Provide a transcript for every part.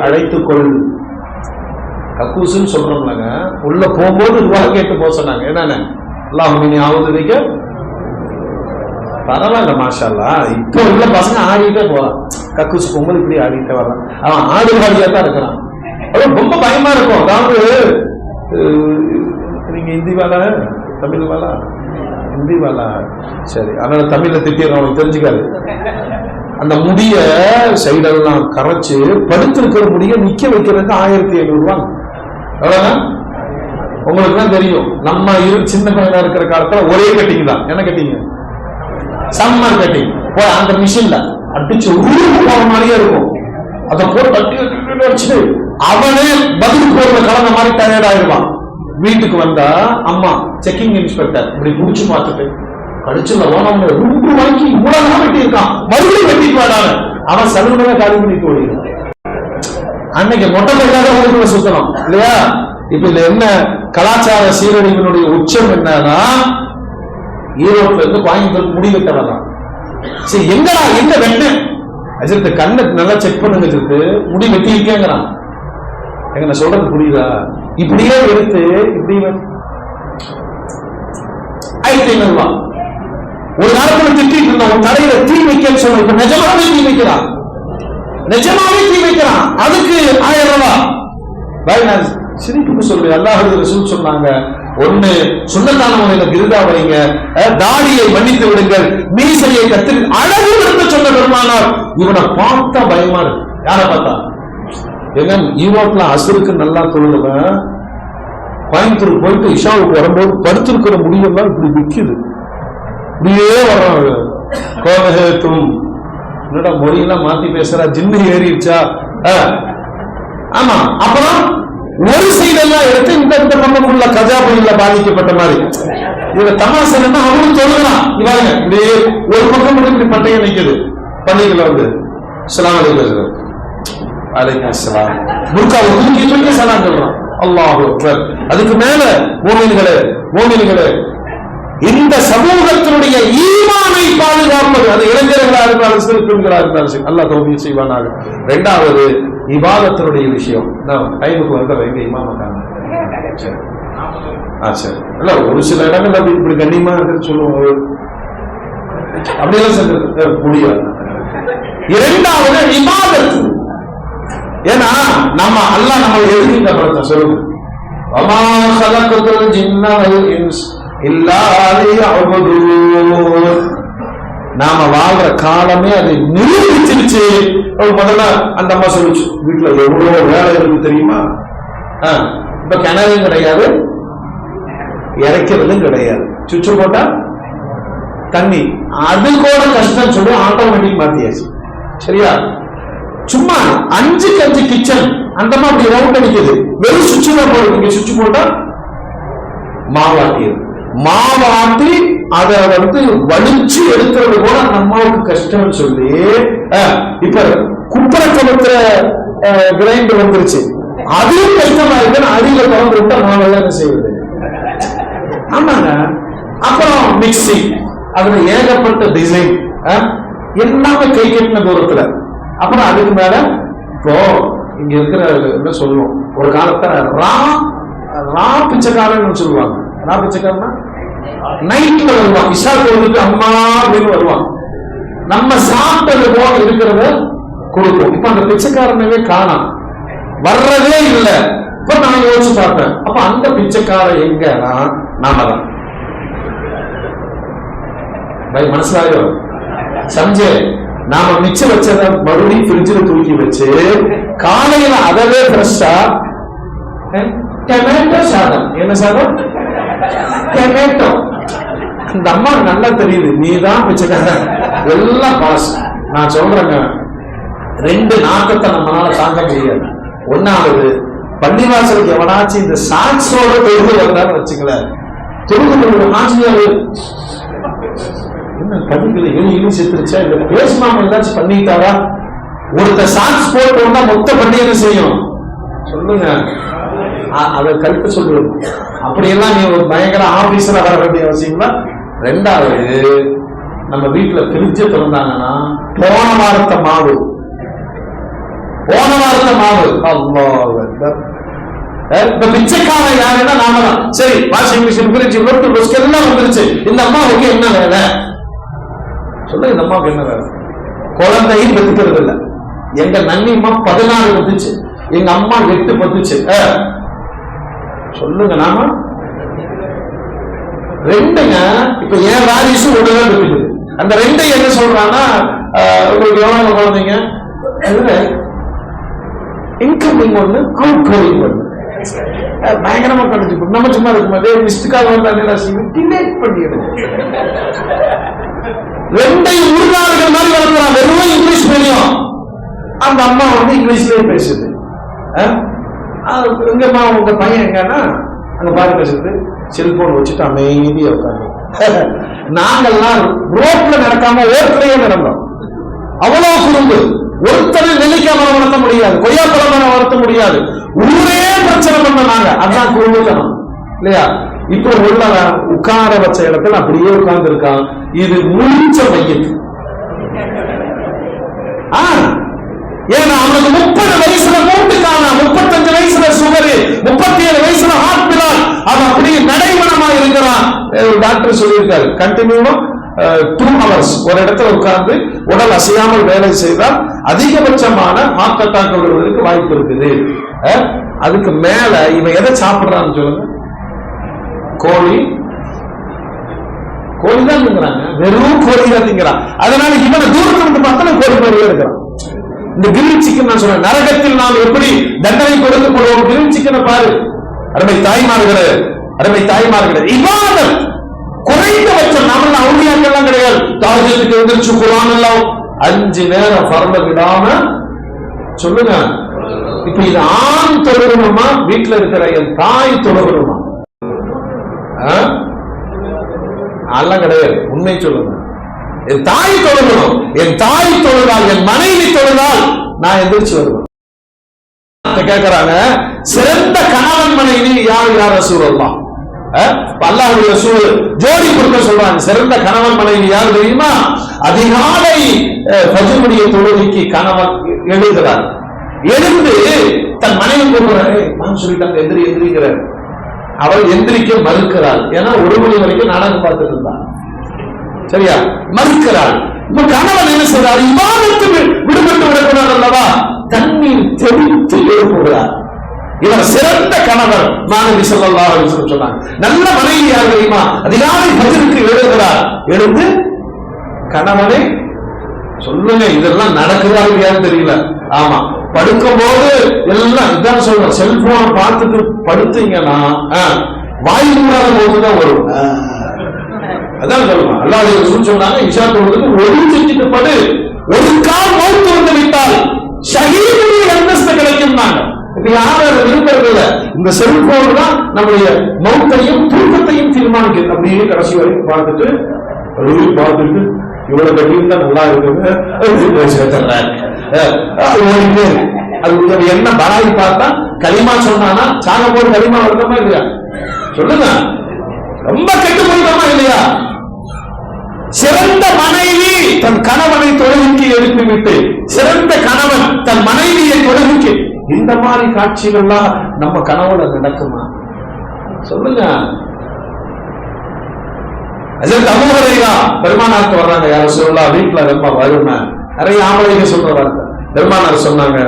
அழைத்துக்கொள். கக்கூசுன்னு சொல்றோம்லங்க, உள்ள போகும்போது துவா கேட்டு போக சொன்னாங்க. என்னன்னு அல்லாஹும்ம ஆவுது வைக்க பரவாயில்ல மாஷா அல்லாஹ். இப்போ உள்ள பசங்க ஆடிட்டே போறான், கக்கூசு போகும்போது இப்படி ஆடிட்டே வர்றான். அவன் ஆடுவாடியா தான் இருக்கிறான். ரொம்ப பயமா இருக்கும். அதாவது நீங்க ஹிந்தி வேலை தமிழ் வேலை ஹிந்தி வேலை சரி, அதனால தமிழ்ல திட்டிடுறோம், அவனுக்கு தெரிஞ்சுக்காது. அந்த முடிய சைடெல்லாம் கரைச்சு படுத்திருக்கிற முடிய நிக்க வைக்கிறதுக்கு 1500 ரூபாய். எவ்வளவுதான் உங்களுக்கு தான் தெரியும். நம்ம சின்ன பையனா இருக்கிற காலத்துல ஒரே கட்டிங் தான். என்ன கட்டிங்க? Summer cutting. அந்த மிஷின்ல அடிச்சு போற மாதிரியே இருக்கும். அதை போட்டு வச்சு அவனே பதில் போடுற கலந்த மாதிரி டயர்ட் ஆயிடுவான். வீட்டுக்கு வந்தா அம்மா செக்கிங் இன்ஸ்பெக்டர் இப்படி முடிச்சு பார்த்துட்டு கடிச்சுல ஓனவங்க ரொம்ப வாங்கி இவ்வளவு நாள் வெட்டி இருக்கான், மறுபடியும் வெட்டிட்டு வாடாங்க. அவன் சலுகை காலி பண்ணிட்டு ஓடிடும். அன்னைக்கு மொட்டை கைக்காக சுத்தணும் இல்லையா? இப்ப இதுல என்ன கலாச்சார சீரழிவினுடைய உச்சம் என்னன்னா, ஈரோட்ல இருந்து கோயம்புத்தூர் முடி வெட்ட வரலாம். சரி, எங்கடா எங்க வெட்ட அஜித்து கண்ணை நல்லா செக் பண்ணுங்க, அஜித்து முடி வெட்டி இருக்கேங்கிறான். எங்க நான் சொல்றது புரியுதா? இப்படியே எடுத்து இப்படி 1500 ரூபாய். ஒரு காலத்துல திட்டிட்டு இருந்த ஒரு தலையில தீ வைக்க சொல்ல, இப்ப நிஜமாவே தீ வைக்கிறான், நிஜமாவே தீ வைக்கிறான். அதுக்கு 1000 ரூபாய். நான் சிரிப்புக்கு சொல்லு, அல்லாஹ் ரசூல் சொன்னாங்க, ஒண்ணு சுன்னத்தான முறையில விருதா வைங்க, தாடியை மன்னித்து விடுங்கள், மீசையை கத்திரி அழகு எடுத்து சொன்ன பெருமானார். இவனை பார்த்தா பயமா இருக்கு. யார பார்த்தா? எங்க ஈரோட்ல அசுருக்கு நல்லா தொழுதுவேன், கோயம்புத்தூர் போயிட்டு இஷாவுக்கு வரும்போது படுத்திருக்கிற முடியெல்லாம் இப்படி விற்குது, இப்படியே வர்றாங்க. கோவகத்தும் என்னடா மொழியெல்லாம் மாத்தி பேசுறா, ஜின்னு ஏறிடுச்சா? ஆமா. அப்புறம் ஒரு சைடெல்லாம் எடுத்து இந்த பக்கமுள்ள கஜாபுரியில பாதிக்கப்பட்ட மாதிரி இவங்க தமாசனா அவனும் தொழுகிறான். இவாங்க இப்படியே ஒரு பக்கம் இப்படி பட்டையை நிற்குது. பள்ளிகளை வந்து அஸ்ஸலாமு அலைக்கும் அலைக்கும் அஸ்ஸலாம் புர்காவை தூக்கி தூக்கி சலாம் சொல்றான். அல்லாஹு அக்பர். அதுக்கு மேல மோமின்களே, இந்த சமூகத்தினுடைய ஈமானை பாதுகாப்பது, அது இளைஞர்களா இருந்தாலும் சரி, பெண்களா இருந்தாலும் சரி, அல்லாஹ் தௌஃபீக் செய்வானாக. இரண்டாவது இபாதத்தினுடைய விஷயம். டைமுக்கு வந்த வைங்க இமாமக்கான. சரி, இல்ல ஒரு சில இடங்கள் அப்படி இப்படி கண்ணியமா சொல்லுவோம், அப்படியெல்லாம் செஞ்சு முடியாது. இரண்டாவது இபாதத். ஏன்னா நம்ம அல்லாஹ் நம்ம எழுதிட்ட படத்தை சொல்லுங்க, வமா ஹலகத்துல் ஜின்ன வல் இன்ஸ் இல்லா லியஅபுதூன். நாம வாழ்ற காலமே அதை நிரூபிச்சிருச்சு. முதல்ல அந்த அம்மா சொல்லிச்சு, வீட்டுல எவ்வளவு வேலை இருக்கு தெரியுமா? இப்ப கிணறும் கிடையாது, இறைக்கிறதும் கிடையாது, சுவிட்ச் போட்டா தண்ணி, அது கூட கஷ்டம் சொல்லி ஆட்டோமேட்டிக் மாத்தியாச்சு. சரியா? சும்மா 5க்கு 5 கிச்சன் அந்த மாதிரி ரவுண்ட் அடிக்குது. வெறும் சுவிட்ச் தான் போடுறீங்க, சுவிட்ச் போட்டா மாவாட்டி அதை வந்து வலிச்சு எடுக்கிறது கூட அந்த அம்மாவுக்கு கஷ்டம் சொல்லி, இப்ப குப்பரை கலத்துற கிரைண்டர் வந்துருச்சு, அதுவும் கஷ்டமா இருக்குன்னு அடியில திறந்து விட்டா மாவெல்லாம் என்ன செய்வது? ஆமாங்க. அப்புறம் மிக்சி, அதுல ஏகப்பட்ட டிசைன், எல்லாமே கை கட்டின தூரத்துல. அப்புறம் அதுக்கு மேல இப்போ இங்க இருக்கிற என்ன சொல்லுவோம், ஒரு காலத்துல ரா பிச்சைக்காரன்னு சொல்லுவாங்க. ரா பிச்சைக்காரன்னா நைட்ல வருவான், இஷா தொழுதுட்டு அம்மா அப்படின்னு வருவான், நம்ம சாப்பிட்டது போல இருக்கிறத கொடுக்கும். இப்ப அந்த பிச்சைக்காரனவே காணாம், வர்றதே இல்லை. இப்ப நான் யோசிச்சு பார்த்தேன், அப்ப அந்த பிச்சைக்காரன் எங்கன்னா நாம தான். மனசிலாயோ சஞ்சே, நாம மிச்சம் வச்சத மறுபடியும் ஃப்ரிட்ஜில் தூக்கி வச்சு காலையில அதவே ஃப்ரெஷ்ஷா டொமேட்டோ சாதம். என்ன சாதம்? டொமேட்டோ. இந்த அம்மா நல்லா தெரியுது, நீ தான் பிச்சைக்காரன், எல்லாம் பாஸ். நான் சொல்றேங்க, 2 நாட்டத்தை நம்மளால தாங்க முடியாது. ஒன்னாவது, பள்ளிவாசலுக்கு எவனாச்சும் இந்த சாக்ஸோட தொழுது வந்தான்னு வச்சுக்கல, தொழுது ஆசிரியர் என்ன பள்ளிகளை எலி செத்துருச்சா, இல்ல பேசுமாம ஏதாச்சும் பண்ணிட்டாரா? ஒருத்த சாக்ஸ் போட்டோம்னா மொத்த பள்ளி என்ன செய்யும் சொல்லுங்க, அதை கருத்து சொல்லுவது. அப்படியெல்லாம் நீ ஒரு பயங்கர ஆபீஸ்ல வர வேண்டிய அவசியம்னா. ரெண்டாவது, நம்ம வீட்டுல பிரிட்ஜ் திறந்தாங்கன்னா போன வாரத்தை மாவு போன வாரத்தை மாவு. அல்லாஹ். இப்ப பிச்சைக்காரன் யாருன்னா நாம தான். சரி, வாஷிங் மிஷின், ஃப்ரிட்ஜ், ரொட்டு எல்லாம் வந்துருச்சு. இந்த அம்மாவுக்கு என்ன வேலை சொல்ல? இந்த அம்மாவுக்கு என்ன வேலை? குழந்தையும் பெற்றுக்கிறது இல்லை. எங்க நன்னிம்மா 14 பத்துச்சு, எங்க அம்மா 8 பத்துச்சு. சொல்லுங்க, நாம ரெண்டுங்க. இப்ப ஏன் வாரிசு ஒண்ணுதான் இருக்குது. அந்த ரெண்டை என்ன சொல்றான்னா, உங்களுக்கு எவ்வளவு குழந்தைங்க, இன்கமிங் ஒண்ணு, அவுட் கோயிங் ஒண்ணு. பயங்கரமா கண்டிச்சு நம்ம சும்மா இருக்கும் போதே மிஸ்டுக்காக டிலேட் பண்ணிடுது. ரெண்டையும் உருளாளர்கள் மாதிரி வளர்க்கிறான். வெறும் இங்கிலீஷ் மீடியம். அந்த அம்மா இங்கிலீஷ்லயே பேசுது. எங்கம்மா உங்க பையன் எங்கன்னா அங்க பாரு பேசுறது, செல்போன் வச்சுட்டு அமைதியா உட்காந்து. நாங்கெல்லாம் ரோட்ல நடக்காம ஓட்டுலயே நடந்தோம். அவ்வளவு குறும்பு. ஒருத்தரை நெல்லிக்காய் மரம் வளர்த்த முடியாது, கொய்யாப்பழம் மரம் வளர்த்த முடியாது. ஊரே பிரச்சனை பண்ணாங்க. அதான் குறும்புத்தனம் இல்லையா? இப்ப உள்ள உட்கார வச்ச இடத்துல அப்படியே உட்கார்ந்து இருக்கான். இது முடிச்ச மையத்து. ஏன்னா அவனுக்கு 30 வயசுல மூட்டுக்கான, 35 வயசுல சுகரு, 37 வயசுல ஹார்ட் பிளாக். அவன் அப்படியே நடைமணமா இருக்கிறான். டாக்டர் சொல்லியிருக்காரு, கண்டினியூவா 2 hours ஒரு இடத்துல உட்கார்ந்து உடல் அசையாமல் வேலை செய்தால் அதிகபட்சமான ஹார்ட் அட்டாக் வருவதற்கு வாய்ப்பு இருக்குது. அதுக்கு மேல இவன் எதை சாப்பிடுறான்னு சொல்லுங்க? கோழி தான் திங்கிறாங்க. வெறும் கோழி தான் திங்கிறான். அதனால இவனை தூரத்துல இருந்து பார்த்தா கோழி மாதிரியே இருக்கிறான். இந்த கிரில் சிக்கன் நான் சொல்றேன், நரகத்தில் நாம் எப்படி தண்டனை கொடுக்கப்படுவோம். கிரில் சிக்கனை பாரு. அருமை தாய்மார்களே, இபாதத் குறைந்தபட்சம் நம்ம அவுளியாக்கெல்லாம் கிடையாது. தாஜத்துக்கு எந்திரிச்சு குர்ஆன் எல்லாம் 5 நேரம் ஃபர்ல விடாம சொல்லுங்க. இப்ப இது ஆண் தொழுகணுமா, வீட்டுல இருக்கிற என் தாய் தொழுகணுமா? அதெல்லாம் கிடையாது. உண்மை சொல்லுங்க. என் தாய் தொழுகணும். என் தாய் தொழுதால், என் மனைவி தொழுதால் நான் எந்திரிச்சு வருவேன். கேட்கிறாங்க, சிறந்த கணவன் மனைவி யார் ரசூலுல்லாஹ்? அல்லாஹ்வுடைய ரசூல் ஜோடி கொடுக்க சொல்றாங்க. சிறந்த கணவன் மனைவி யார் தெரியுமா? அதிகாலை ஃபஜ்ருடைய தொழுகைக்கு கணவன் எழுதுகிறார். எழுந்து தன் மனைவி கூப்பிடுறாரு, சொல்லிட்டாங்க எந்திரிக்கிறார். அவள் எந்திரிக்க மறுக்கிறாள். ஏன்னா 1 மணி வரைக்கும் நாடகம் பார்த்துட்டு இருந்தான். சரியா? மறுக்கிறாள். இப்ப கணவன் என்ன செய்றார்? இபாதத்து விடுபட்டு விடக்கூடாது அல்லவா? தண்ணீர் தெளித்து எழுப்புகிறார். இவர் சிறந்த கணவர். நபி ஸல்லல்லாஹு அலைஹி வஸல்லம் சொன்னாங்க, நல்ல மனைவி யார் தெரியுமா? அதிகாலை ஃபஜ்ருக்கு எழுதுகிறார். எழுந்து கணவனை சொல்லுங்க, இதெல்லாம் நடக்குதா இல்லையான்னு தெரியல. ஆமா, படுக்கும் போது எல்லாம் இதான் சொல்றேன். செல்போனை பார்த்துட்டு படுத்தீங்கன்னா வாய் மூடாத போதுதான் வரும். அதான் சொல்லுவாங்க. அல்லாஹ்வுடைய ரசூல் சொன்னாங்க, இஷா தொழுதுக்கு ஒரு செஞ்சுட்டு படு, ஒரு கால் மௌத் வந்து விட்டால் ஷஹீதுடைய அந்தஸ்து கிடைக்கும். இப்ப யாரும் விரும்புறது இல்ல. இந்த செல்போன் தான் நம்முடைய மௌத்தையும் தூக்கத்தையும் தீர்மானிக்குது. அப்படியே கடைசி வரைக்கும் பார்த்துட்டு இவ்வளவு கட்டியிருந்தா நல்லா இருக்குது. அது என்ன பராய் பார்த்தா களிமா சொன்னானா சாக போது களிமா வருத்தமா இல்லையா? சொல்லுங்க, ரொம்ப கெட்டு போயிட்டோமா இல்லையா? சிறந்த மனைவி தன் கணவனை தொழுகைக்கு எழுப்பிவிட்டு, சிறந்த கணவன் தன் மனைவியை தொழுகைக்கு. இந்த மாதிரி காட்சிகள்லாம் நம்ம கனவுல நடக்குமா? சொல்லுங்க. பெருமானாருக்கு வர்றாங்க, யார சொல்லலாம், வீட்டுல ரொம்ப வருமா நிறைய ஆம்பளைங்க சொல்ற வார்த்தை. பெருமானார் சொன்னாங்க,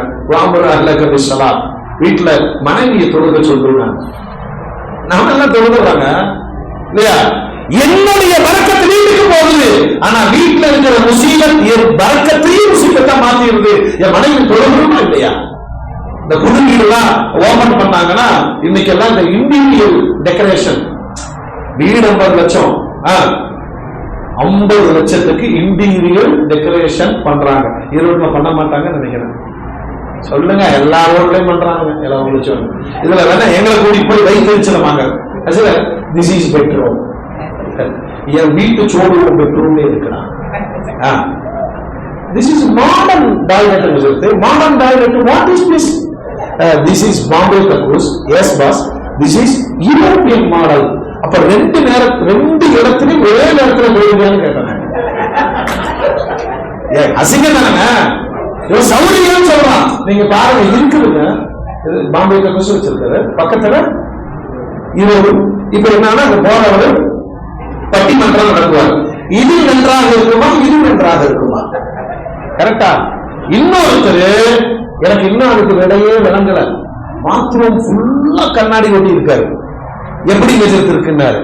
வீட்டுல மனைவியை தொழுக சொல்றாங்க. நாம எல்லாம் தொழுகிறாங்க இல்லையா? என்னுடைய பரக்கத்து வீட்டுக்கு போகுது. ஆனா வீட்டுல இருக்கிற முசீபத் என் பரக்கத்தையும் முசீபத்தா மாத்திடுது. என் மனைவி தொழுகிறோமா இல்லையா? இந்த புது வீடுலாம் ஓபன் பண்ணாங்கன்னா இன்னைக்கு எல்லாம் இந்த இன்டீரியர் டெக்கரேஷன் வீடு 50 லட்சம், 50 லட்சத்துக்கு இன்டீரியர் டெக்கரேஷன் பண்றாங்க. ஈரோட்ல பண்ண மாட்டாங்கன்னு நினைக்கிறேன். சொல்லுங்க, எல்லா ரோட்லயும் பண்றாங்க. எல்லாம் லட்சம். இதுல வேணா எங்களை கூடி போய் வைத்திருச்சிருவாங்க. This is petrol. என் வீட்டு சோடு பெட்ரோல் இருக்கிறான். This is modern toilet. Modern toilet. What is this? This is Bombay Kapoors. Yes, boss. This is European model. அப்ப 2 இடத்துலயும் ஒரே நேரத்துல போயிருக்கான்னு கேட்டாங்க. அசிங்கம் தானே? சௌரியம்னு சொல்றான். நீங்க பாருங்க, இருக்குதுங்க. பாம்பே கக்கூஸ் வச்சிருக்காரு பக்கத்துல. இது இப்ப என்னன்னா அந்த போறவர் பட்டிமன்றம் நடத்துவார். இது நன்றாக இருக்குமா, இது நன்றாக இருக்குமா? கரெக்டா? இன்னொருத்தர் எனக்கு இன்னும் அதுக்கு விடையே விளங்கல. பாத்ரூம் ஃபுல்லா கண்ணாடி ஒட்டி இருக்காரு. எப்படி வச்சிருக்குன்னாரு.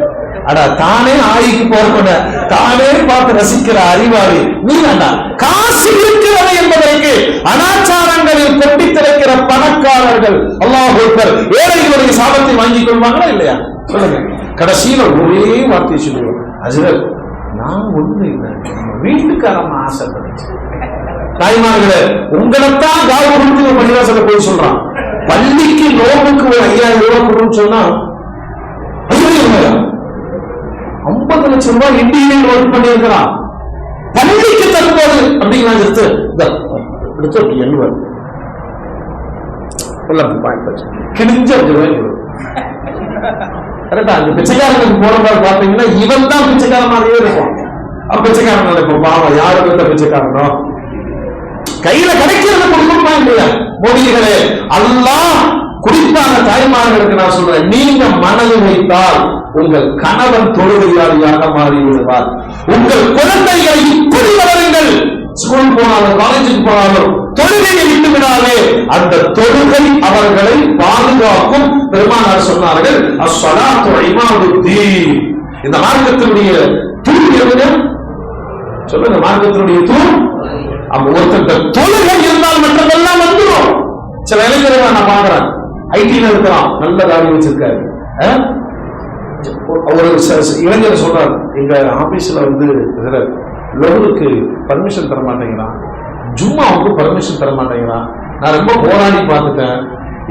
அடா, தானே ஆய்க்கு போறவன தானே பார்த்து ரசிக்கிற அறிவாளி நீ வேண்டாம். காசு இருக்கிறது என்பதற்கு அனாச்சாரங்களில் கொட்டி திறக்கிற பணக்காரர்கள் அல்லாஹ் ஒருத்தர் ஏழைகளுடைய சாபத்தை வாங்கிக் கொள்வாங்களா இல்லையா? சொல்லுங்க. கடைசியில ஒரே வார்த்தை சொல்லுவோம், அஜரத் நான் ஒண்ணு இல்லை, வீட்டுக்காரன் ஆசைப்படுச்சு. தாய்மார்களே, உங்களைத்தான் காவு கொடுத்து பள்ளிவாசல போய் சொல்றான். பள்ளிக்கு நோவுக்கு ஒரு 5000 ரூபாய் கொடுன்னு சொன்னா 50 லட்சம் ரூபாய் இந்தியன் ஒர்க் பண்ணியிருக்கிறான். பள்ளிக்கு தரும்போது அப்படிங்களா எடுத்து எண்ணுவார் கிழிஞ்ச ரூபாய். கரெக்டா? அந்த பிச்சைக்காரனுக்கு போறவங்க பாத்தீங்கன்னா இவன் தான் பிச்சைக்காரன் மாதிரியே இருக்கும். பிச்சைக்காரன் நினைப்போம், பாவம் யாரு பெற்ற பிச்சைக்காரனோ கையில கிடைக்கிறது கொடுக்கணுமா இல்லையா? மொழிகளே, அல்லாஹ் குறிப்பான தாய்மார்களுக்கு நான் சொல்றேன், நீங்க மனதில் வைத்தால் உங்கள் கணவன் தொழுகையாளியாக மாறிவிடுவார். உங்கள் குழந்தைகளை இப்படி வளருங்கள். ஸ்கூல் போனாலும் காலேஜுக்கு போனாலும் தொழுகையை விட்டு விடாதே. அந்த தொழுகை அவர்களை பாதுகாக்கும். பெருமானார் சொன்னார்கள், அஸ்ஸலாத்து இமாதுத்தீன். இந்த மார்க்கத்தினுடைய தூண் எதுங்க? சொல்லுங்க. மார்க்கத்தினுடைய தூண் ஒருத்தர் தொழுகை இருந்தால் மற்றதெல்லாம் வந்துடும். சில இளைஞர்களை நான் பாக்குறேன், ஐடில இருக்கிறான், நல்ல தாடி வச்சிருக்காரு. ஒரு இளைஞர் சொல்றாரு, எங்க ஆபீஸ்ல லோனுக்கு பர்மிஷன் தர மாட்டேங்கிறான், ஜும்மாவுக்கு பர்மிஷன் தர மாட்டேங்கிறான். நான் ரொம்ப போராடி பார்த்துட்டேன்,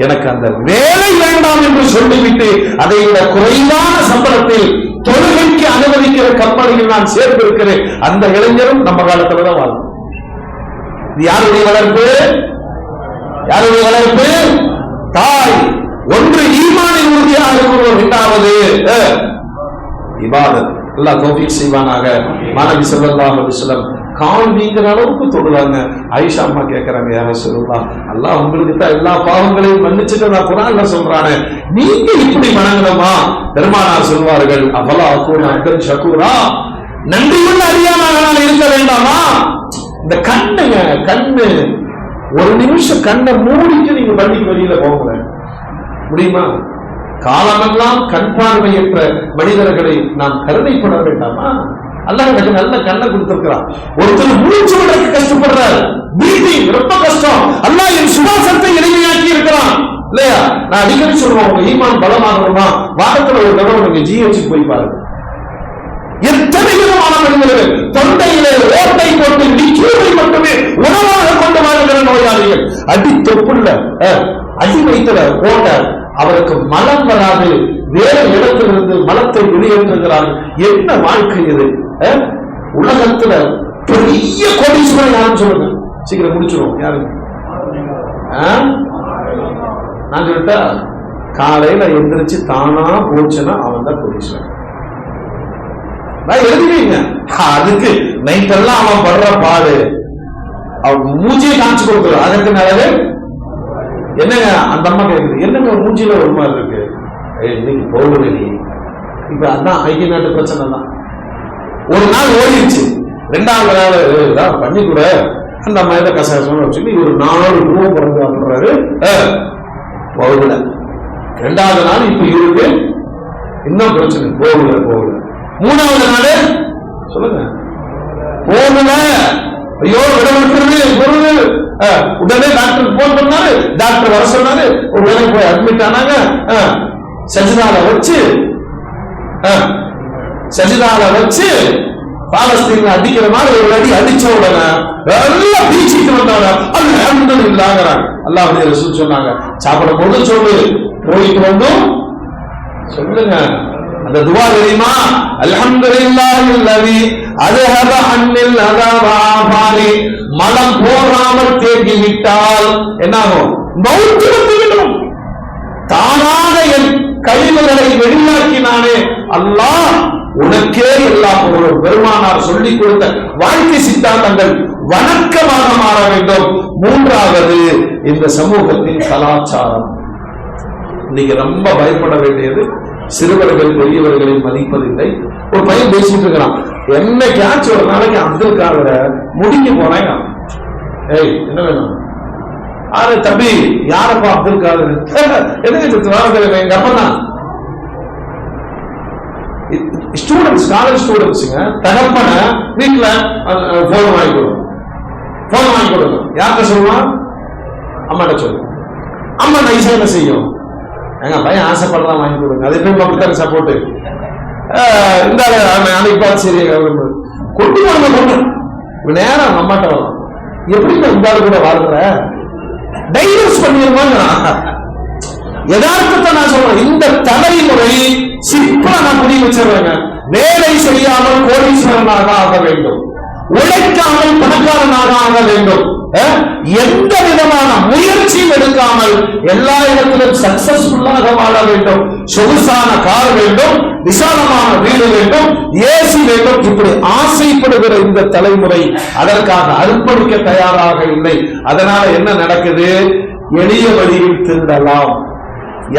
எனக்கு அந்த வேலை வேண்டாம் என்று சொல்லிவிட்டு அதை விட குறைவான சம்பளத்தில் தொழுகைக்கு அனுமதிக்கிற கம்பெனியில் நான் சேர்ந்திருக்கிறேன். அந்த இளைஞரும் நம்ம காலத்துல தான் வாழும். இது யாருடைய வளர்ப்பு? யாருடைய வளர்ப்பு? தாய். ஒன்று ஈமானின் உறுதியாக இருக்கிறோம், இரண்டாவது இபாதத். அல்லாஹ் தௌஃபீக் செய்வானாக. மாநபி ஸல்லல்லாஹு அலைஹி வஸல்லம் கால் வீங்கிற அளவுக்கு தொழுவாங்க. ஆயிஷா அம்மா கேட்கறாங்க, யா ரசூலுல்லாஹ், அல்லாஹ் உங்களுக்கு தான் எல்லா பாவங்களையும் மன்னிச்சுட்டு நான் குர்ஆன்ல சொல்றானே, நீங்க இப்படி வணங்கணுமா? பெருமானார் சொல்வார்கள், அஃபலா அகூன அப்தன் ஷகூரா, நன்றியுள்ள அடியானாக நான் இருக்க வேண்டாமா? இந்த கண்ணுங்க, கண்ணு ஒரு நிமிஷம் கண்ணை மூடிட்டு நீங்க பள்ளிக்கு வெளியில போக முடியுமா? காலமெல்லாம் கண் பார்வையற்ற மனிதர்களை நாம் கருணைப்பட வேண்டாமா? அல்லாஹ் எனக்கு நல்ல கண்ணை கொடுத்திருக்கிறான். ஒருத்தர் மூச்சு விடுறதுக்கு கஷ்டப்படுறாரு, பிரீதிங் ரொம்ப கஷ்டம். அல்லாஹ் என் சுவாசத்தை எளிமையாக்கி இருக்கிறான் இல்லையா? நான் அடிக்கடி சொல்லுவோம், உங்க ஈமான் பலமாகணுமா, வாரத்துல ஒரு தடவை நீங்க ஜிஹெச் போய் பாருங்க. எத்தனை விதமான மனிதர்கள் தொண்டையிலே ஓட்டை போட்டு நிச்சயத்தை மட்டுமே உணவாக கொண்டு வாழ்கிற நோயாளிகள். அடி தொப்புள்ள அடி வைத்தல ஓட்ட, அவருக்கு மலம் வராது, வேறு இடத்திலிருந்து மலத்தை வெளியேற்றுகிறார்கள். என்ன வாழ்க்கை இது? உலகத்துல பெரிய கோடீஸ்வரன் யாருன்னு சொல்லுங்க, சீக்கிரம் முடிச்சிருவோம். யாருங்க? நான் சொல்லிட்டா, காலையில எந்திரிச்சு தானா போச்சுன்னா அவன் தான் கோடீஸ்வரன். எழுதிவீங்க. அதுக்கு நைட்டெல்லாம் அவன் படுற பாடு, அவன் மூஞ்சியை காமிச்சு கொடுக்குறான். அதற்கு நல்லது என்னங்க? அந்த அம்மா கேட்குது, என்னங்க மூஞ்சியில ஒரு மாதிரி இருக்கு, இன்னைக்கு போகுது நீ. இப்ப அதான் ஐக்கிய நாட்டு பிரச்சனை தான். ஒரு நாள் ஓடிடுச்சு, 2வது நாள் பண்ணி கூட அந்த அம்மா இதை கசகசம் வச்சுட்டு ஒரு 4 ரூபா பிறந்து அப்படின்றாரு. போகல. 2வது நாள் இப்ப இவருக்கு இன்னும் பிரச்சனை, போகல. 3வது நாள் சொல்லுங்க, போகல. ஐயோ விடவிடுறது பொருள். உடனே டாக்டர் போன் பண்ணாரு, டாக்டர் வர சொன்னாரு, உடனே போய் அட்மிட் ஆனாங்க. சஜிதால வச்சு பாலஸ்தீன்ல அடிக்கிற மாதிரி ஒரு அடி அடிச்ச உடனே எல்லாம் பீச்சிட்டு வந்தாங்க. அல்ஹம்துலில்லாஹ்ங்கறாங்க. அல்லாஹ்வுடைய ரசூல் சொன்னாங்க, சாப்பிட போது சொல்லு, போயிட்டு வந்தும் சொல்லுங்க. அந்த துவா தெரியுமா? அல்ஹம்துலில்லாஹில்லதி அத்ஹப அன்னில் அஸாப ஆஃபானி. மலம் போகாமல் தேங்கி விட்டால் என்னாகும்? மௌத் வந்துவிடும். தானாக என் கழிவுகளை வெளியாக்கினானே அல்லாஹ், உனக்கே எல்லா பொருளும். பெருமானார் சொல்லிக் கொடுத்த வாழ்க்கை சித்தாந்தங்கள் வணக்கமாக மாற வேண்டும். மூன்றாவது, இந்த சமூகத்தின் கலாச்சாரம். இன்னைக்கு ரொம்ப பயப்பட வேண்டியது, சிறுவர்கள் பெரியவர்களை மதிப்பதில்லை. ஒரு பையன் பேசிட்டு இருக்கிறான், என்னைக்காச்சும் ஒரு நாளைக்கு அப்துல் காதரை முடிக்க போறேன். ஏய், என்ன வேணும்? ஆறு தம்பி, யாரப்பா அப்துல் காதர்? எங்க அப்பா தான். ஸ்டூடெண்ட்ஸ், காலேஜ் ஸ்டூடெண்ட்ஸுங்க தகப்பன வீட்டுல போன் வாங்கி கொடுங்க, போன் வாங்கி கொடுங்க. யார்கிட்ட சொல்லுவான்? அம்மாட்ட சொல்லுங்க. அம்மா நைசா என்ன செய்யும்? எங்க பையன் ஆசைப்படுறதான் வாங்கி கொடுங்க. அது எப்படி மக்கள் சப்போர்ட்? இந்த அன்னைக்கு பார்த்து சரி கொண்டு போன கொண்டு நேரம் அம்மாட்ட வரும். எப்படி இந்த ஆளு கூட வாழ்ற? டைவர்ஸ் பண்ணிருவாங்க. யதார்த்தத்தை நான் சொல்றேன். இந்த தலைமுறை சிப்பா நான் முடிவு வச்சிருவேங்க. வேலை செய்யாமல் கோடீஸ்வரனாக ஆக வேண்டும், உழைக்காமல் பணக்காரனாக ஆக வேண்டும், எந்த விதமான முயற்சியும் எடுக்காமல் எல்லா இடத்திலும் சக்சஸ்ஃபுல்லாக வாழ வேண்டும், சொகுசான கார் வேண்டும், விசாலமான வீடு வேண்டும், ஏசி வேண்டும். இப்படி ஆசைப்படுகிற இந்த தலைமுறை அதற்காக அர்ப்பணிக்க தயாராக இல்லை. அதனால என்ன நடக்குது? எளிய வழியில் திருடலாம்,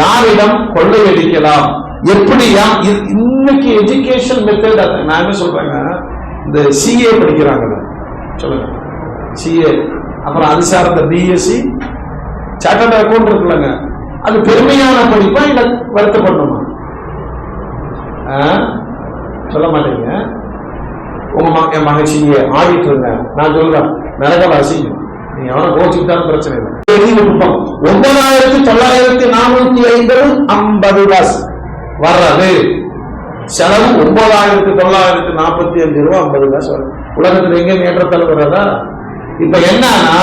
யாரிடம் கொள்ளையடிக்கலாம், எப்படியா? இன்னைக்கு எஜுகேஷன் மெத்தட். நான் என்ன சொல்றேங்க, இந்த சிஏ படிக்கிறாங்க சொல்லுங்க, சிஏ, அப்புறம் அது சார்ந்த பிஎஸ்சி, சார்ட்டர்ட் அக்கௌண்ட் இருக்குல்லங்க, அது பெருமையான படிப்பா இல்ல வருத்தப்படணுமா? சொல்ல மாட்டீங்க. என் மகிழ்ச்சியை ஆடிட்டுருங்க. நான் சொல்றேன், நரகவாசி நீங்க அவனை கோச்சுக்கிட்டாலும் பிரச்சனை இல்லை. 9,950 50 காசு வர்றது செலவு 9,945 ரூபாய் 50 காசு வரும். உலகத்தில் எங்க ஏற்றத்தால் வர்றதா? இப்ப என்னன்னா,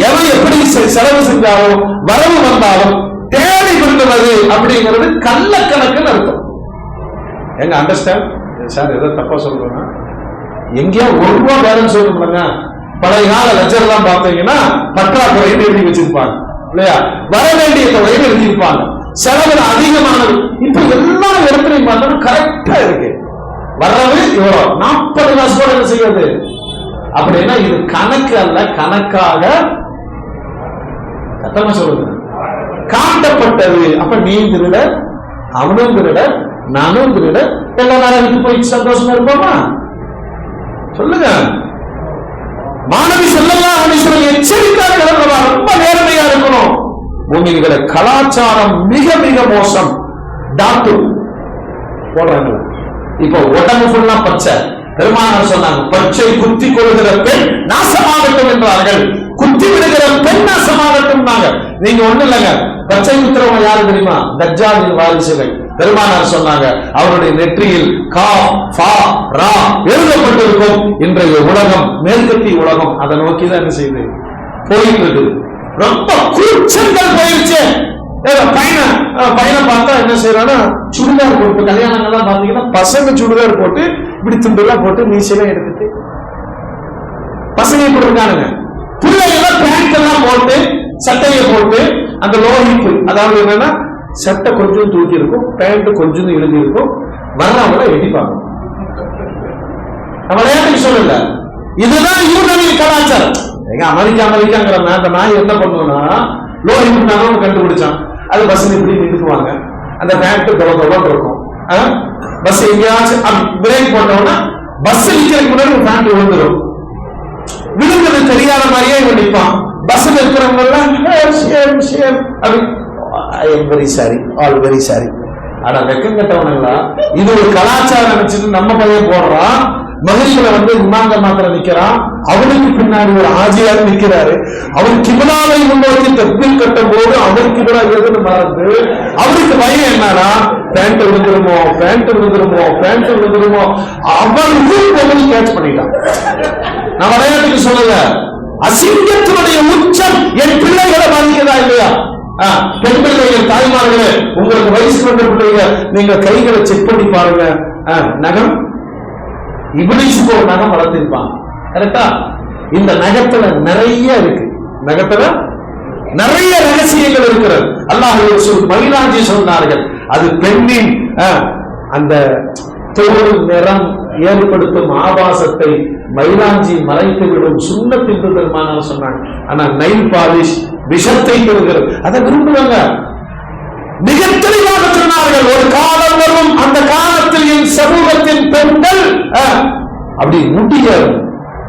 எவன் எப்படி செலவு செஞ்சாலும் வரவு வந்தாலும் தேடி கொண்டுவது அப்படிங்கிறது கள்ளக்கணக்குன்னு அர்த்தம். எங்க அண்டர்ஸ்டாண்ட் சார்? எதை தப்பா சொல்றேன்னா, எங்கேயோ 1 ரூபாய் பேலன்ஸ் சொல்லணும்லங்க. பழைய கால லட்சம் எல்லாம் பார்த்தீங்கன்னா பற்றாக்குறைன்னு எழுதி வச்சிருப்பாங்க இல்லையா? வர வேண்டிய தொகையை எழுதியிருப்பாங்க. செலவு அதிகமானது. இப்ப எல்லா இடத்துலையும் பார்த்தோம்னா கரெக்டா இருக்கு. வரவு இவ்வளவு 40 காசு கூட என்ன செய்யாது அப்படின்னா, இது கணக்கு அல்ல, கணக்காக சத்தமா சொல்லுங்க காட்டப்பட்டது. அப்ப நீ திருட, அவனும் திருட, நானும் திருட, எல்லா நேரம் போய் சந்தோஷமா இருப்போமா? சொல்லுங்க. மாணவி ஸல்லல்லாஹு அலைஹி வஸல்லம் எச்சரிக்கையாக ரொம்ப நேர்மையா இருக்கணும். பூமியில கலாச்சாரம் மிக மிக மோசம். டாக்டர் போடுறாங்க. இப்ப உடம்பு ஃபுல்லா பச்சை. பெருமானார் சொன்னாங்க, பச்சை குத்தி கொள்கிற பெண் நாசமாகட்டும் என்றார்கள். குத்தி விடுகிற பெண் நாசமாகட்டும். நீங்க ஒண்ணு இல்லைங்க, பச்சை குத்துறவங்க யாரு தெரியுமா? தஜ்ஜாலின் வாரிசுகள். பெருமானார் சொன்னாங்க, அவருடைய நெற்றியில் கா ஃபா ரா எழுதப்பட்டிருக்கும். இன்றைய உலகம் மேற்கத்திய உலகம் அதை நோக்கிதான் என்ன செய்யுது? போயிட்டு இருக்கு. ரொம்ப கூச்சங்கள் போயிருச்சு. பையனை பார்த்தா என்ன செய்யறானா, சுடிதார் போட்டு, கல்யாணங்கள்லாம் பாத்தீங்கன்னா பசங்க சுடிதார் போட்டு இப்படி துண்டெல்லாம் போட்டு மீசையெல்லாம் எடுத்துட்டு பசங்க இப்படி இருக்கானுங்க. பிள்ளைகள் பேண்ட் எல்லாம் போட்டு சட்டையை போட்டு அந்த லோஹிப்பு, அதாவது என்னன்னா சட்டை கொஞ்சம் தூக்கி இருக்கும், பேண்ட் கொஞ்சம் எழுதி இருக்கும், வர்றவங்கள எடிப்பாங்க. நம்ம விளையாட்டுக்கு சொல்லல, இதுதான் யூரோப்பியன் கலாச்சாரம். எங்க அமெரிக்காங்கிற அந்த நாய் என்ன பண்ணுவோம்னா, லோஹிப்பு கண்டுபிடிச்சான். அது பஸ் இப்படி நின்றுக்குவாங்க, அந்த பேண்ட் தொலை இருக்கும். பஸ் எங்கேயாச்சும் பிரேக் போட்டோம்னா பஸ் நிக்கிறதுக்கு முன்னாடி பேண்ட் விழுந்துடும். விழுந்தது தெரியாத மாதிரியே இவன் நிற்பான். பஸ்ல இருக்கிறவங்க எல்லாம் very sorry, all very sorry. ஆனா வெக்கம் கட்டவனுங்களா, இது ஒரு கலாச்சாரம் நினைச்சிட்டு நம்ம பையன் போடுறான். மகிழ்ச்சியில இமாங்க மாத்திரம் நிக்கிறான், அவனுக்கு பின்னாடி ஒரு ஆஜியார் நிக்கிறாரு. அவன் கிபிலாவை முன்னோக்கி தக்பீர் கட்டும் போது அவன் கிபிலா எதுன்னு மறந்து அவனுக்கு பயம் என்னன்னா, பேண்ட் விழுந்துருமோ, பேண்ட் விழுந்துருமோ, பேண்ட் விழுந்துருமோ. அவன் கேட்ச் பண்ணிட்டான். நான் விளையாட்டுக்கு சொல்லல, அசிங்கத்தினுடைய உச்சம் என் பிள்ளைகளை பாதிக்கிறதா இல்லையா? பெண் பிள்ளைகள், தாய்மார்களே, உங்களுக்கு வயசு கொண்ட பிள்ளைங்க, நீங்க கைகளை செக் பண்ணி பாருங்க. நகம் இப்லீஸுக்கு ஒரு நகம் வளர்த்திருப்பாங்க, கரெக்டா? இந்த நகத்துல நிறைய இருக்கு, நகத்துல நிறைய ரகசியங்கள் இருக்கிறது. அல்லாஹ் மகிழாஞ்சி சொன்னார்கள், அது பெண்ணின் அந்த தோல் நிறம் ஏற்படுத்தும் ஆபாசத்தை மயிலாஞ்சி மறைத்துவிடும் சுண்ணத்தின் பெருமானார் சொன்னாங்க. ஆனா நைல் பாலிஷ் விஷத்தை பெறுகிறது, அதை விரும்புவாங்க. மிக தெளிவாக சொன்னார்கள், ஒரு காலம் வரும், அந்த காலத்தில் என் சமூகத்தின் பெண்கள் அப்படி முடிய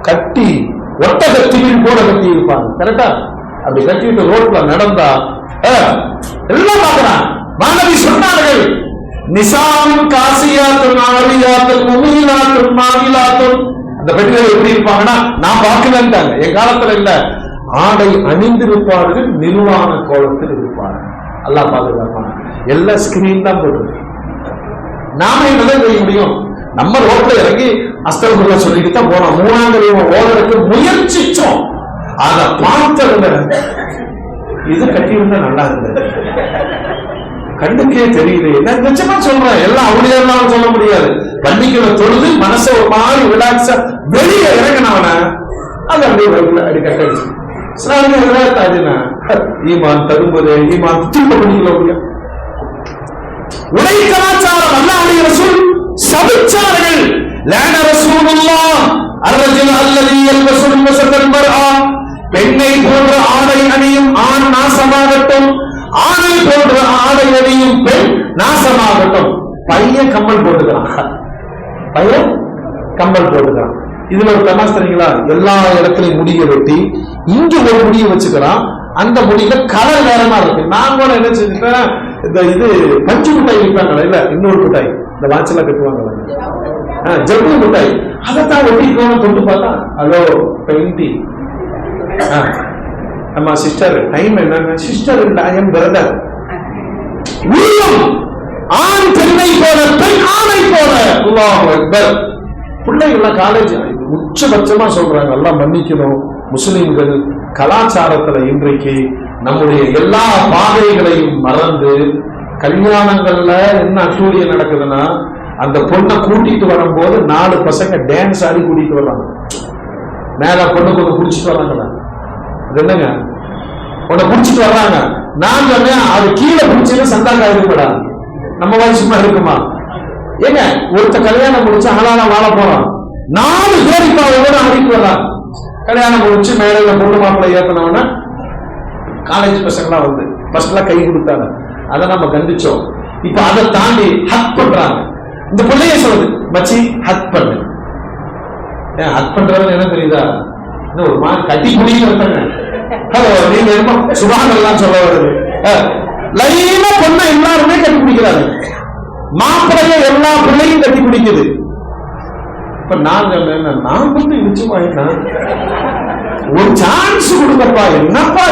கட்டி ஒட்டகத்தின் போட கட்டி இருப்பாங்க. கரெக்டா? அப்படி கட்டிட்டு ரோட்ல நடந்தா எல்லாம் பார்க்கிறான். மாணவி சொன்னார்கள், நிசாமும் காசியாத்தும் ஆரியாத்தும் முமீனாத்தும் மாவிலாத்தும். அந்த பெண்கள் எப்படி இருப்பாங்கன்னா நான் பார்க்கலன்ட்டாங்க. என் காலத்துல இல்ல, ஆடை அணிந்திருப்பார்கள், நிலுவான கோலத்தில் இருப்பார்கள். அல்லாஹ் பாதுகாப்பாங்க. எல்லா ஸ்கிரீன் தான் போட்டு நாம என்னதான் செய்ய முடியும்? நம்ம ரோட்ல இறங்கி அஸ்தகுல்லா சொல்லிட்டு தான் போனோம். மூணாவது ஓடுறதுக்கு முயற்சிச்சோம். அதை பார்த்ததுல இது கட்டியிருந்தா நல்லா இருந்தது, கண்ணுக்கே தெரியல. நான் நிச்சயமா சொல்றேன், எல்லாம் அப்படியெல்லாம் சொல்ல முடியாது. பள்ளிக்குள்ள தொழுது மனசை ஒரு மாதிரி ரிலாக்ஸா வெளியே இறங்கினவன அது அப்படியே வயிற்றுல அடி கட்டடிச்சு ஈமான் தரும்பது ஈமான் திரும்ப பண்ணிக்கல முடியும். உடை கலாச்சாரம் அல்லாஹ்வுடைய ரசூல் சபிச்சார்கள். லான ரசூலுல்லாஹ் அர்ரஜுல் அல்லதி யல்பஸு மஸதல் மர்ஆ. பெண்ணை போன்ற ஆடை அணியும் ஆண் நாசமாகட்டும், ஆணை போன்ற ஆடை அணியும் பெண் நாசமாகட்டும். பையன் கம்மல் போட்டுக்கிறான், பையன் கம்மல் போட்டுக்கிறான். இதுல ஒரு தமாஷ் தெரியுங்களா? எல்லா இடத்துலயும் முடிய வெட்டி இங்க ஒரு முடிய வச்சுக்கிறான், அந்த முடியில கலர் வேறமா இருக்கு. நான் கூட என்ன செஞ்சுட்டேன், இந்த இது பஞ்சு மிட்டாய் விற்பாங்களா, இல்ல இன்னொரு மிட்டாய் இந்த வாட்செல்லாம் கட்டுவாங்க, ஜப்பு மிட்டாய், அதைத்தான் வெட்டிக்கணும். தொட்டு பார்த்தா ஹலோ பெயிண்டி, நம்ம சிஸ்டர் டைம் என்ன, சிஸ்டர் இல்ல ஐ எம் பிரதர். ஆண் பெண்ணை போல, பெண் ஆணை போல. அல்லாஹ் அக்பர். பிள்ளைகள்லாம் காலேஜ் உச்சபட்சமா சொல்றாங்க, எல்லாம் மன்னிக்கணும். முஸ்லிம்கள் கலாச்சாரத்துல இன்றைக்கு நம்முடைய எல்லா பாதைகளையும் மறந்து, கல்யாணங்கள்ல என்ன அட்டூழியம் நடக்குதுன்னா, அந்த பொண்ணை கூட்டிட்டு வரும்போது 4 பசங்க டான்ஸ் ஆடி கூட்டிட்டு வர்றாங்க. மேல பொண்ணு கொஞ்சம் குடிச்சிட்டு வர்றாங்க. அது என்னங்க, உன்னை குடிச்சிட்டு வர்றாங்க. நான் சொன்னேன், அது கீழே குடிச்சுன்னு சந்தாக்கா இருக்கப்படாது, நம்ம வாய் சும்மா இருக்குமா? ஏங்க, ஒருத்த கல்யாணம் முடிச்சு ஹலாலா வாழ போறான், 4 பேருக்காவோட ஆடிட்டு வர்றான். கல்யாணம் முடிச்சு மேடையில பொண்ணு மாப்பிள்ளை ஏத்தினவன காலேஜ் பசங்களாம் வந்து ஃபர்ஸ்ட்லாம் கை கொடுத்தாங்க, அதை நம்ம கண்டிச்சோம். இப்ப அதை தாண்டி ஹக் பண்றாங்க. இந்த பிள்ளைய சொல்லுது, மச்சி ஹக் பண்ணு. ஹக் பண்றது என்ன தெரியுதா? ஒரு மாதிரி கட்டி குடிங்க. ஹலோ, நீங்க என்ன சுபாங்கெல்லாம் சொல்ல வருது. லைனா பொண்ணை எல்லாருமே கட்டி பிடிக்கிறாங்க, மாப்பிள்ளைய எல்லா பிள்ளையும் கட்டி பிடிக்குது. இப்ப நான் வந்து நிச்சயமா ஒரு சான்ஸ் கொடுங்கப்பா, என்னப்பா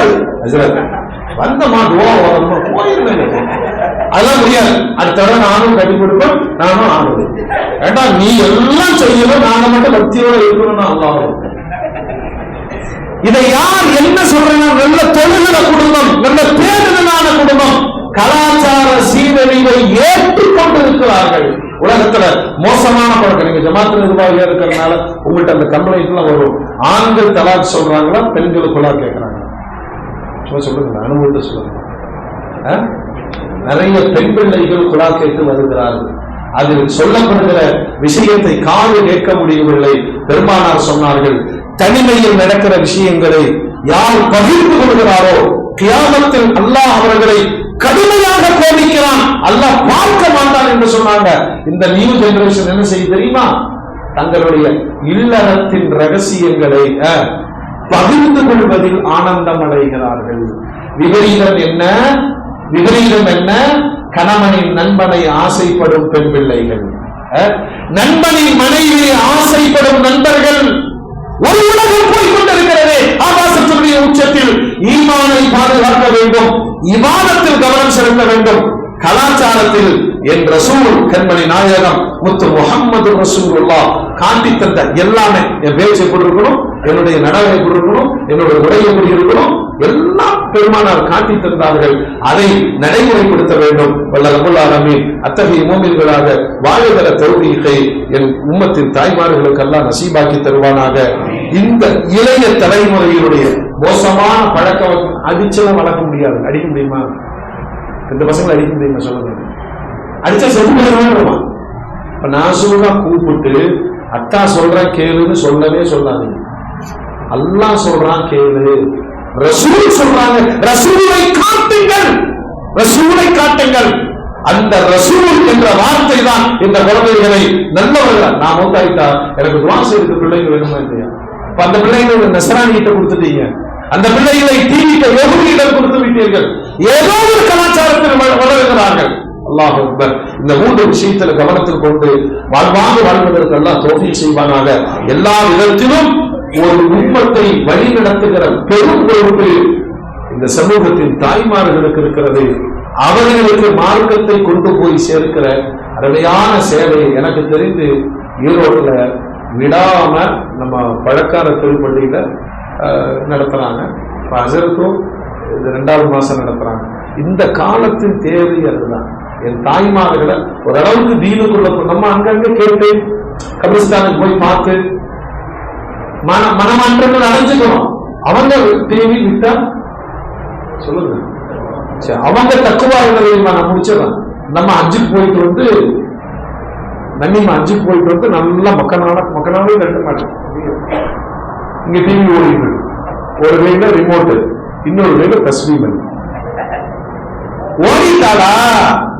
வந்த மாட்டுவோம் போயிருந்தேன், அதெல்லாம் முடியாது. அடுத்த தடவை நானும் கட்டி கொடுப்பேன், நானும் ஆடுவேன். ஏண்டா நீ எல்லாம் செய்யணும், நாங்க மட்டும் பக்தியோட இருக்கணும்னு அல்லாஹ். இதை யார் என்ன சொல்றேன்னா, நல்ல தொழுகிற குடும்பம், நல்ல பேருதலான குடும்பம், கலாச்சார சீரழிவை ஏற்றுக்கொண்டு இருக்கிறார்கள். உலகத்துல மோசமான பழக்கம். நீங்க ஜமாத்துல நிர்வாகியா இருக்கிறதுனால உங்கள்கிட்ட அந்த கம்ப்ளைண்ட் எல்லாம் வரும். ஆண்கள் தலாக் சொல்றாங்களா, பெண்களுக்குள்ளா கேட்கிறாங்க? சும்மா சொல்லுங்க, அனுபவத்தை சொல்லுங்க. நிறைய பெண் பிள்ளைகள் குழா கேட்டு வருகிறார்கள். அதில் சொல்லப்படுகிற விஷயத்தை காது கேட்க முடியவில்லை. பெருமானார் சொன்னார்கள், தனிமையில் நடக்கிற விஷயங்களை யார் பகிர்ந்து கொள்கிறாரோ கியாமத்தில் அல்லாஹ் அவர்களை கடுமையாக கோபிக்கிறான், அல்லாஹ் பார்க்க மாட்டான் என்று சொன்னாங்க. இந்த நியூ ஜெனரேஷன் என்ன செய்ய தெரியுமா? தங்களுடைய இல்லறத்தின் ரகசியங்களை பகிர்ந்து கொள்வதில் ஆனந்தம் அடைகிறார்கள். விபரீதம் என்ன? விபரீதம் என்ன? கணவனின் நண்பனை ஆசைப்படும் பெண் பிள்ளைகள், நண்பனின் மனைவியை ஆசைப்படும் நண்பர்கள். ஒரு உலகம் போய்கொண்டிருக்கிறது ஆபாசத்தினுடைய உச்சத்தில். ஈமானை பாதுகாக்க வேண்டும், இபாதத்தில் கவனம் செலுத்த வேண்டும். கலாச்சாரத்தில் என் ரசூல் கண்மணி நாயகம் முத்து முஹம்மது ரசூலுல்லாஹ் காட்டி தந்த எல்லாமே, என் பேச்சை கொடுக்கணும், என்னுடைய நடவடிக்கை கொடுக்கணும், என்னுடைய உடையை கொடுக்கணும், எல்லாம் பெருமானார் காட்டி தந்தார்கள். அதை நடைமுறைப்படுத்த வேண்டும். வல்ல ரப்பல் ஆலமீன் அத்தகைய மூமின்களாக வாழுகிற தௌஃபீகை என் உம்மத்தின் தாய்மார்களுக்கு அல்லாஹ் நசீபாக்கி தருவானாக. இந்த இளைய தலைமுறையினுடைய மோசமான பழக்கம், அடிச்செல்லாம் வளர்க்க முடியாது. அடிக்க முடியுமா? இந்த பசங்களை அடிக்க முடியுமா? சொல்லுங்க. அடிச்சா செத்து போயிருமா? இப்ப நாசூகா கூப்பிட்டு அத்தா சொல்றேன் கேளுன்னு சொல்லவே சொல்லாதீங்க. அல்லாஹ் சொல்றான் கேளு, ரசூல் சொல்றாங்க ரசூலை காட்டுங்கள், ரசூலை காட்டுங்கள். அந்த ரசூல் என்ற வார்த்தை தான் இந்த குழந்தைகளை நல்லவர்கள். நான் மூத்தாயிட்டா எனக்கு துவா செய்து பிள்ளைங்க வேணுமா இல்லையா? அந்த பிள்ளைகளை நஸ்ரானி கிட்ட கொடுத்துட்டீங்க, அந்த பிள்ளைகளை டிவிட்ட யஹூதியிடம் கொடுத்து விட்டீர்கள். ஏதோ ஒரு கலாச்சாரத்தில் வளர்கிறார்கள். அல்லாஹ் அக்பர். இந்த 3 விஷயத்துல கவனத்தில் கொண்டு வாழ்வாங்க வாழ்வதற்கு அல்லாஹ் தௌஃபீக் செய்வானாக. எல்லா விதத்திலும் ஒரு உம்மத்தை வழி நடத்துகிற பெரும் பொறுப்பு இந்த சமூகத்தின் தாய்மார்களுக்கு இருக்கிறது. அவர்களுக்கு மார்க்கத்தை கொண்டு போய் சேர்க்கிற அருமையான சேவை எனக்கு தெரிந்து ஈரோடுல விடாம நம்ம பழக்கார திருப்பள்ளியில நடத்துறாங்க. அசருக்கும் இது 2வது மாசம் நடத்துறாங்க. இந்த காலத்தின் தேவை அதுதான். என் தாய்மார்களை ஓரளவுக்கு தீனுக்குள்ள நம்ம அங்கங்க கேட்டு கபிரிஸ்தானுக்கு போய் பார்த்து மனமாற்றங்கள் அடைஞ்சுக்கணும். அவங்க டிவி விட்டா சொல்லுங்க, அவங்க தக்குவார்கள் நான் முடிச்சிடலாம். நம்ம அஞ்சுக்கு போயிட்டு வந்து நம்ம அஞ்சுக்கு போயிட்டு வந்து நல்லா மக்கனாவே கட்ட மாட்டேன். இங்க டிவி ஓடிட்டு ஒரு வேலை ரிமோட்டு, இன்னொரு வேலை தஸ்மீமன் ஓடிட்டாளா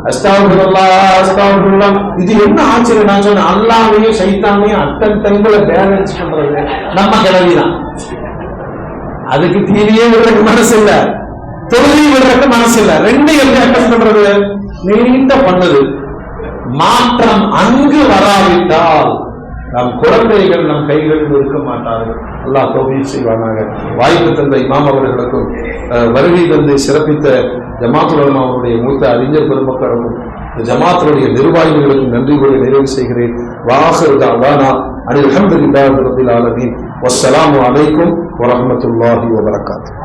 அஸ்தக்ஃபிருல்லாஹ். இது என்ன ஆச்சரியம்? நான் சொன்னேன் அல்லாஹ்வையும் சைத்தானையும் அட்டன் டைம்ல பேலன்ஸ் பண்றது நம்ம கிளவிதான். அதுக்கு டிவியே விடுறதுக்கு மனசு இல்ல, தொழிலையும் விடுறதுக்கு மனசு இல்ல. 2 எப்படி அட்டன் பண்றது? நீண்ட பண்ணுது. மாற்றம் அங்கு வராவிட்டால் நம் குழந்தைகள் நம் கைகளில் இருக்க மாட்டார்கள். அல்லாஹ் தௌஃபீக் செய்வானாக. வாய்ப்பு தந்த இமாம் அவர்களுக்கும் வருகை தந்து சிறப்பித்த ஜமாத்துல் உலமா அவருடைய மூத்த அறிஞர் பெருமக்களுக்கும் ஜமாத்துடைய நிர்வாகிகளுக்கும் நன்றி கூறி நிறைவு செய்கிறேன். வாஹிரு தஅவானா அனில் ஹம்துலில்லாஹி ரப்பில் ஆலமீன். வஸ்ஸலாமு அலைக்கும் வரஹ்மத்துல்லாஹி வபரகாத்துஹு.